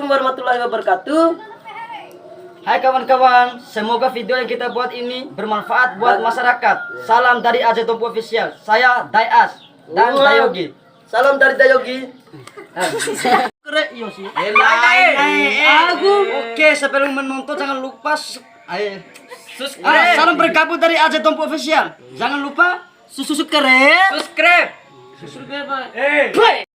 warahmatullahi wabarakatuh. Hai kawan-kawan, semoga video yang kita buat ini bermanfaat buat masyarakat. Salam dari AJ Tompo Official. Saya Dayas dan Dayogi. Salam dari Dayogi. Keren iyo sih. Oke, sebelum menonton jangan lupa salam bergabung dari AJ Tompo Official. Jangan lupa subscribe. Play.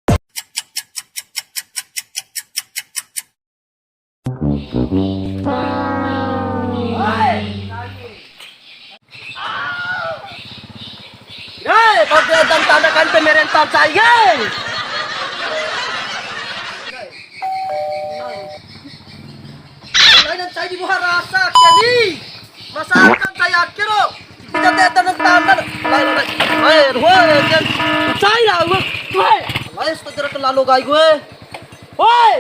Hei, kau dan tandakan pemerintahan saya. Lain saya di buah rasa kini. Masakan saya kira kita dan tanda lain. Kan saya gue. Lain setelah terlalu gay gue. Woi.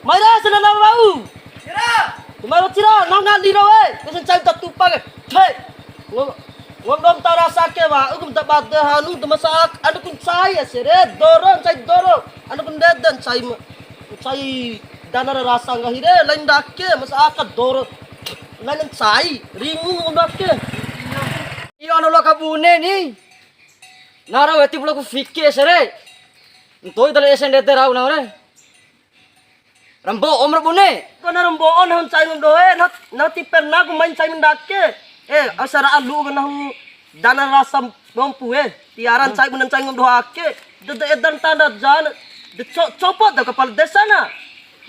Mara sana na bau. Tira. Mara tira nang ngali ro we. Kesan cai tatupang. Hei. Ngom dom ta rasa ke ba. Ugum ta bad hanu ta masak anu kun cai asere doron cai doro. Anu kun dedan cai dana rasa ngahire lain dakke masak doro. Lain cai ringu dakke. Iyo anu lo kabune ni. Nara weti bulo ku fikir asere. Entoi dale esende terau na ore. Rambo omro bune. Kana rambo on han cai ngom doe na ti perna ku main cai mendakke. Asara alu kana dana rasa mampu tiaran cai bunan cai ngom doake. De edan tanda jan de copot da kepala desa na.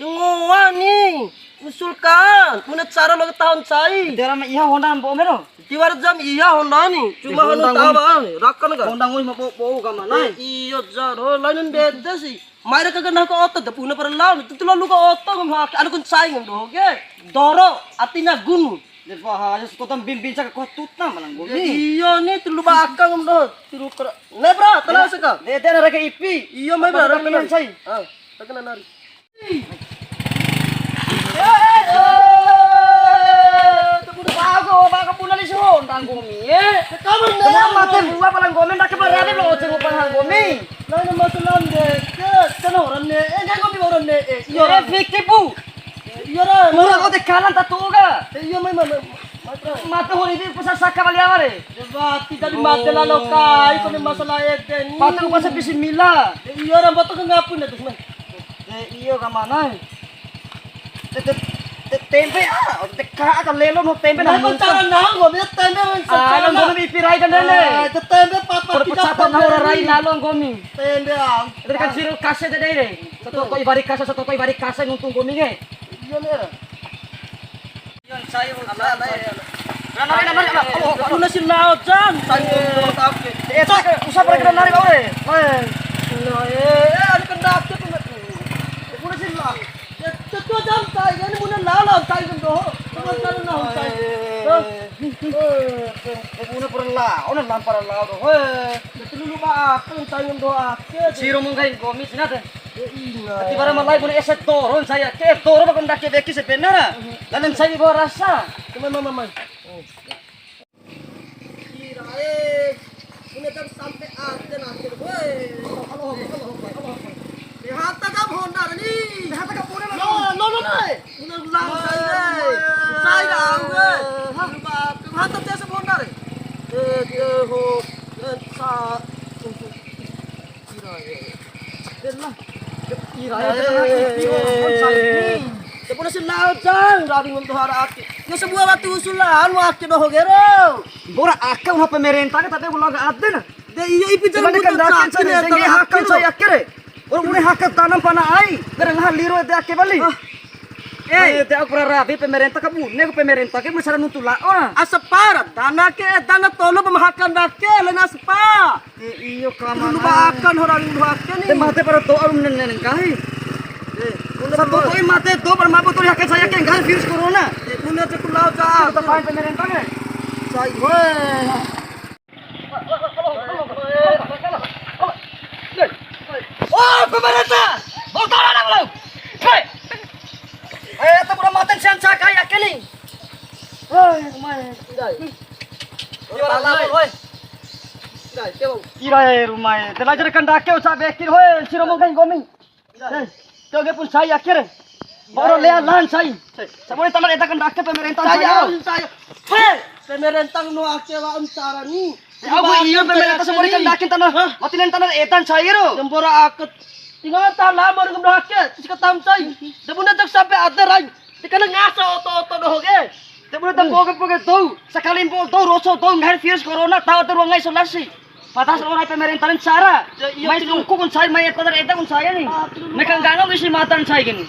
Ngowani usulkan punya cara lo tahun cai. Dera ma iya honda ambo mero. Tiwar jam iya honda ni. Cuma honda tawa rakan ga. Honda ngoi ma po ga mana. Iyo jaro lain beda sih. Maira kagak nak otot da puna per lawan itu lalu ko otot ngom hak anu kun cai ngom doge. Doro artinya gunung. Jadi bahaya sekotan bimbing cak ko tutna malang go. Iya nih tilu bakang ngom do. Tilu ker. Ne bra telah seka. De dera reke ipi. Iya mai bra rakan cai. Rakan nari. Bago puna li suhon tanggomi. Kamu Semua mate buah palang gomi ndak kebarane lo cengu palang gomi. lain masalah ne kan orang ne enggak kopi orang ne Iya fiktif bu. iya ra Murah kau tekalan tatuga. iya mai Mate hori di pusat saka bali amare. bati dari mate lalu kai kau masalah eten Patu pas bismillah. iya ra batu ke ngapun itu semua Iyo ka mana? Tempe teka ka lelo no tempe nah na kau cara nang gua biar tempe man Alam gomi ipirai kan dele. itu tempe papa Perpecatan na ora rai nalong gomi. tempe Dari kan siro kase de dele. Satu ko ibari kase nuntung gomi nge. iya ne ra Yon sayo aku nasi laut jan saya tahu usah pergi nari kau re. ada kendak tu aku nasi laut Tetua jam saya ini muna lalau saya kan doh. Teman saya nak saya. Una perla, una lampar lao do. Betul lu aku saya doa. Siro mungkin gomi sinate. Ati bara malai bune eset toron saya ke toro bakon dak beki sebenara. Lanan saya bawa rasa. Teman. Kira punya jam sampai akhir. Woi. Halo. Lihat tak Honda ni. Lihat tak pun. No. Punya lang saya. Saya awe. Lihat tak jasa Honda ni. Ho. Sa. Kira. Sepuluh silau jang, rabi untuk hari ya sebuah waktu usulan waktu doh gero. Bora akal ha pemerintah tapi ulah gak ada na. De iya ipi Jangan dikandakin saya tinggi hakkan saya kere. Orang boleh hak tanam panah ai. Berang hal liru de ake bali. Te aku rabi pemerintah kamu. Nego pemerintah ke mesara nutula ora. Asepar dana tolo pemahakan dake lena sepa. Iyo kama. Lu akan orang lu akan ni. Te mate para to arum nenen kai. Satu koi mate to par mabu to yakin saya ke ngai virus corona. Punya cekulau ja. Kita pain pemerintah ke. Saya weh. Oh, pemerintah. Mau tolong nak belum? Hei. Itu pura maten sian cakay akeli. Hei, mai. Dai. Ora la oi. Dai, kau. Ira rumah. Telajar kan dakeu sa bekir hoy siro mo kan gomi. Toge pun saya akhir. Baru lihat lansai. Sabun taman eta kan rakyat pemerintahan Saya. Hei, pemerintah no akewa cara ni. Aku iya pemerintah semua kan dakin tanah. Matinan tanah etan saya ro. Jembora akut. Tinggal tanah baru ngomong haknya. Sika tamsai. Dabuna tak sampai ada rai. Tikana ngasa oto-oto doge. Sabun tak poke tahu. Sekali pun tahu rosok tahu nggak virus corona tahu terus nggak isolasi. Patas orang pemerintahan cara. Mai tungku kun saya mai eta kun saya nih. Mereka nggak ngomong isi matan saya gini.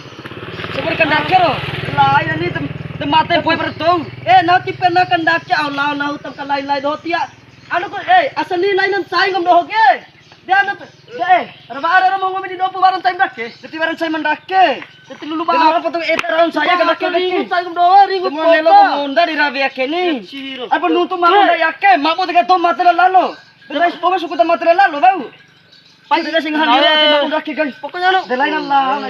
Sabun kan dakin ro. Lah ini temate poe bertong. Nanti pernah kendaki Allah nahu tam kalai-lai dotia. Ano ko asali lain ng sayang ng doge. Dia ano ara mo ngomong di dopo barang time dake. Dati barang saya mendake. Dati lulu ba Kenapa potong eta raun saya kan dake ringut sayang ng doge ringut Semua nelo munda di rabi yakeni. Apa nuntu manda yake, mamu tiga to material lalo. Terus poma suku ta material lalo bau. Pai tiga sing handira ti mamu dake guys. Pokoknya no. De lain Allah.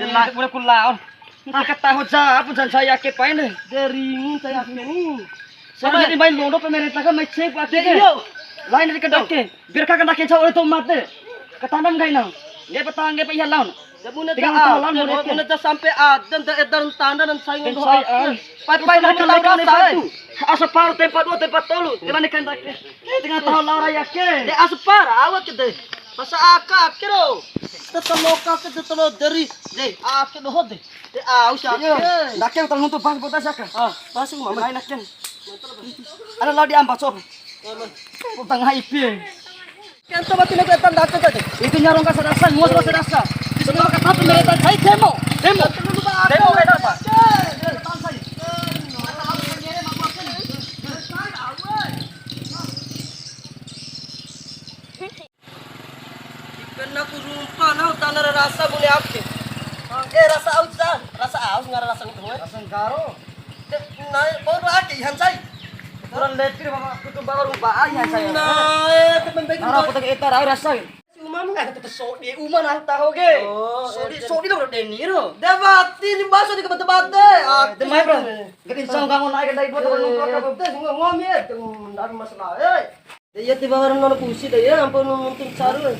Delai boleh kulaon. Kita tahu ja apa jan saya yake pain deh. Dia ringut saya ni. Sama jadi main londo pemerintah kan main cek pati ke. Iyo. Lain dari kedake. Biar kagak dake jauh itu mate. Ketanam gay nang. Dia petang dia payah laun. Dabuna Tinggal ta talan mo dabuna ta sampai adan ta edan tanda ng sayang ng Saya Pai na kan laura sa. Asa paro tempat 2 tempat 3. Di mana kan dake. Tinggal tahu laura yake. De asupara awak kede. Basa aka kiro. Tataloka ke tatalo dari. De ake do hode. De au sa. Dake utang nuntu pas botas yaka. Pasung mama. Lain akan. Ano law di ambat sob. Utang hype. Kento mati na etan dake tadi. Itu nyarong ka sa rasa, ngos ka sa rasa. Semua kata pemerintah saya demo. Demo kayak apa? Kena kurumpa na tanah rasa boleh apa? Rasa aus ngara rasa itu. Rasa karo. Nah, baru ake hansai. Orang lepir mama kutu baru bahaya saya. Nah, temen Ara potong eta rasa. Umam Itu so di uma nang tahu ge. Oh, So di lo deni ro. Debati ni baso di kebat-bate. Demai bro. Gede song kamu naik dari bawah Ngomi dari masalah. Ya tiba orang nona pusi deh ya, ampun nonton saru.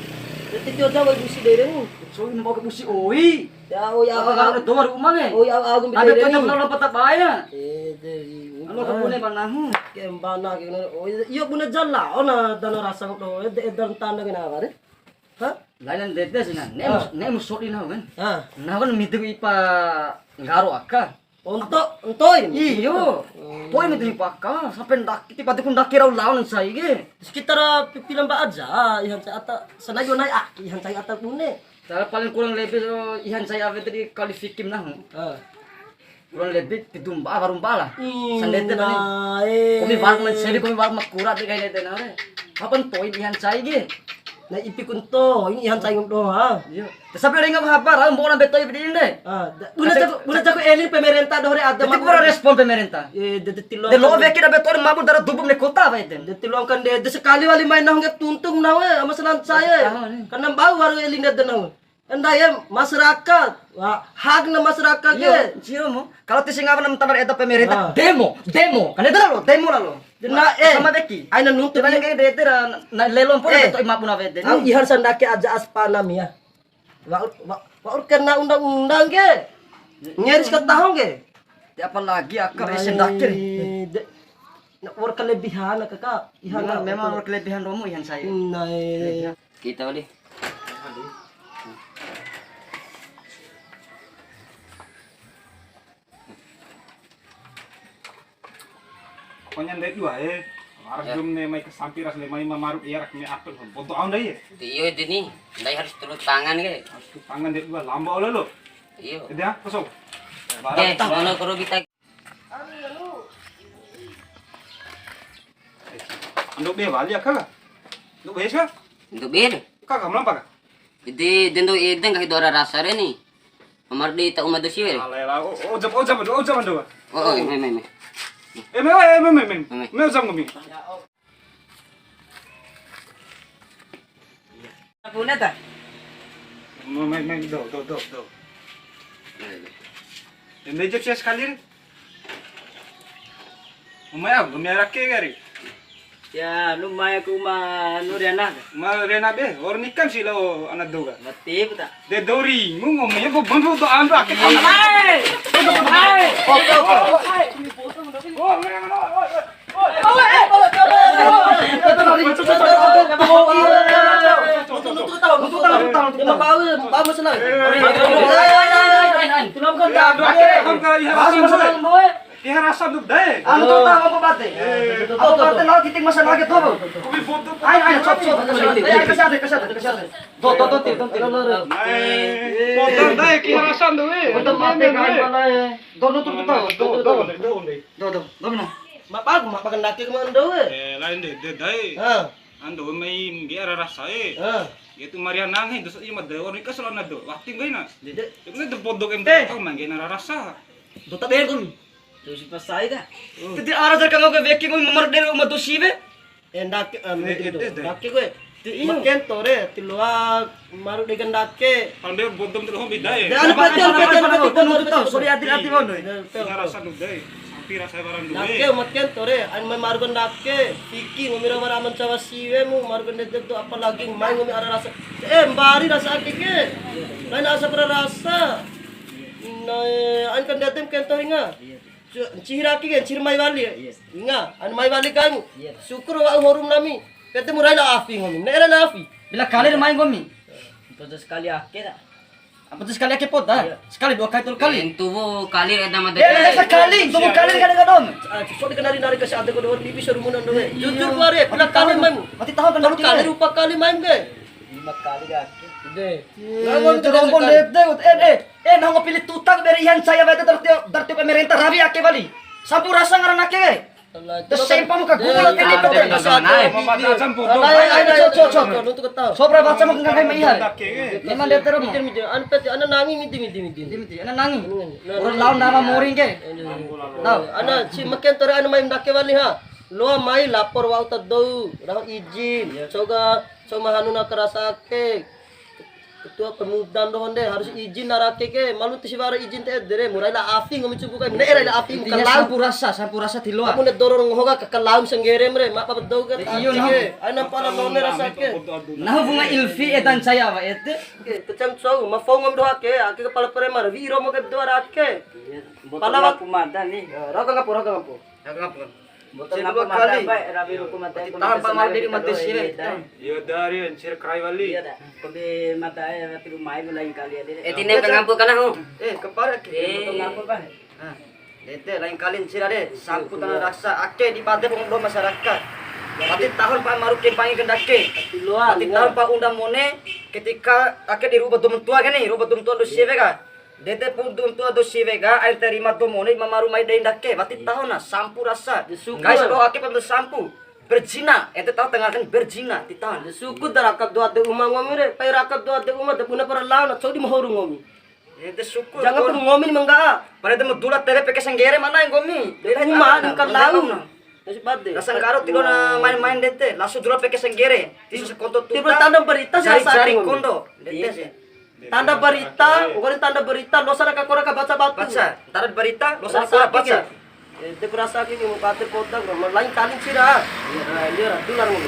Jadi dia jawab pusi deh ni. So ini mau ke pusi oi. Ya, oh ya. Apa kau dua rumah ge? Oh ya, aku Ada tuh yang pernah dapat bahaya. Dari Ano ka pune banahu? kembana kena. Oh iya buna jalla. Ona dana rasa ko. Dan tanda kena apa deh? Hah? Lain dede sih nah. Nemu so di nah kan. Ah. Nah kan mitu ipa ngaro aka. Untuk ini. Iyo. Poin mitu ipa aka. Sampai ndak tiba tiba ndak kira lawan saya ge. Sekitar pipilan ba aja. Ihan saya ata sanay yun ay ihan saya ata bune. Saya paling kurang lebih ihan saya ave tadi kali fikim nah. Ah. Kurang lebih titumba karumpa lah. Sandete Nah, nih. Kami barang mencari kami barang makurat kayak nete nah. Kapan poin ihan saya ge? na ipikun to, ini ihan saya do ha. Iya. Sampai ring apa kabar? Mau nambah toy bidin deh. Buna jago elin pemerintah dore ada Jadi kurang respon pemerintah. de tilo. De lo veki na betor mabul dara dubum ne kota ba iten. De tilo kan de sekali wali main nang tuntung na we ama salan saya. Karena bau baru elin de na. Anda ya masyarakat. Hak na masyarakat Iya, siro mo. Kalau tising apa nam tabar eta pemerintah demo. Kan itu lo, demo lah lo. Na Sama beki. ay nanuntut Tanya kayak dete na lelon po na to imapuna vete. ang ihan sandaki aja aspanam ya. Wa kena undang-undang ge. Nyaris ka tahong ge. Di apalagi akar isen dakir. Na or kelebihan kakak. Ihan Memang kelebihan romo ihan saya. Nay. Kita boleh. Pokoknya ndai dua Arjum ne mai kesampiras ne mai mamaruk iarak me apel ponto aun dai. Iyo dini, ndai harus turun tangan ke. Aku tangan ndai dua lamba oleh lo. Iyo. Dia kosong. Oke, mana karo kita. Andok be bali akala. Ndok be ska? Untuk bir. Kakak melampak. Jadi dendo eden kahit dora rasa ni. Mamar di ta umado siya. Alela ojam ndo. Oh, me. Me ojam ngami. Puna ta? Me do. Ndai jep sia sekali. Umaya, gumi arak ke gari. Ya, lumaya kuma Nuriana. Marena be, or nikan sila o anak doga. Mati puta. De dori, mo ngomong ko bantu to ando akit. Hai! Hai! Kaya rasa duk dai. Ano to ta mo bate? Ako bate na kiting masama ke to. Kubi foto. Ay, chop. Ay, kasate. Do, tiro. Foto dai kaya rasa duk eh. Untuk mate kain pala eh. Do na. Mapagandaki ka mo ando eh. Lain de dai. Ha. Ando may ngi ara rasa eh. Ha. Itu Mariana ngi dos ima de or ni kasala na do. Wakti ngai na. Dede. Itu de podok em Eh. tau mangi na rasa. Do ta ber kun. Terus pasai ka. Tadi ara jar kang ko veki ko mamar der uma to sibe. Endak Dede. daki ko eh. Makin tore tilua maru degan dake. Pande bodom terus bidai. Ano pa to? Sorry ati mo no. Kaya rasa duk dai. Sampai rasa barang duk Dake eh. matken tore an may marugan dake. Piki ngomira maraman cawa siwe mo marugan deddo apalagi may ngomi ara rasa. Mbari rasa ke. Lain asa para rasa. Na an kan datem ken to inga. Cihiraki kan cirmai wali. Inga an mai wali kamu. Syukur wa horum nami. Kete murai na afi ngomi. Nera na afi. Bila kali main gomi. Terus sekali ake dah. Apa tu sekali ake pot dah? Sekali dua kali tiga kali. Kali tubo kali eta mah Sekali, dua kali kadang-kadang. So dikenari kasi ate ko doon bibi sa rumunan doon. Jujur pare, pila kali main mo. Mati tahu kan Kalau kali rupa kali main ke? 5 kali ake. Hindi. Ngon terompon nang pilih tutang dari ihan saya bete darti pemerintah rabi ake bali. Sampu rasa ngaran ake. Terus sempa muka gula ini to. Macam podok. Ay, cocok. Nuto ka tao. Sobra baca mo kang kay maihan. Dake. Memang dia terus Mitir mitir. Ano peti? Ano nangi miti. Dimiti, ana nangi. Orang lawan nama moring ke. Tahu? Ano si makin tore ano may dake wali ha. Lo may lapor wa utad do. Raho izin. Soga mahanu na karasake. Ketua pemuda doon deh harus izin narake ke malu ti sibara izin te dere murai la afi ngomi cubu kai ne la afi muka lau sampu rasa di luar. kamu ne dorong hoga ka laum senggere mre ma pa do ke Iyo, no. ana para lone rasake Nah bunga ilfi etan saya wa ete. ke tecam so ma fo ngom do ake kepala premar viro mo ke do rake pala wa kumada ni. raga ngapo Betul dua kali. Tahan pak mal dari mati sih. Iya dari anjir cry wali. Kobe mata ay mati rumay ko lain kali ade. tinem ka ngampo kana ho. Kepara ke. Betul ngapa ba? Dete lain kali sira de sangku tanah raksa ake di pate pengdo masyarakat. Pati tahun pak maru kempangi kendake. Pati tahun pak undang mone ketika ake di rubah dum tua gani rubah dum tua do siwega. Dete pun dum tua do siwega air terima do mone mamaru mai dain dake. Pati tahun na sampu rasa. Guys do ake pembe sampu. Berzina, itu tahu tengah kan berzina, titahan. suku darakap do ate umang ngomi re pai rakap do ate umang puna para laun chodi mohoru ngomi Itu syukur. jangan pun ngomi mangga Pada itu mudulat tebe peke senggere mana yang gomi. uma kan laun Nasi bade. Rasang karo tilo na main-main dete, langsung dulat peke senggere. Tisu sekonto tuta. Tiba tanda berita saya Jari saking kondo. Dete sih. tanda berita, ukuri tanda berita, losa ka kora ka baca batu. Baca, taruh berita, dosa kora baca. Itu kurasa ki mo pate podang, lain kalin sira. Iya, dia dular mo.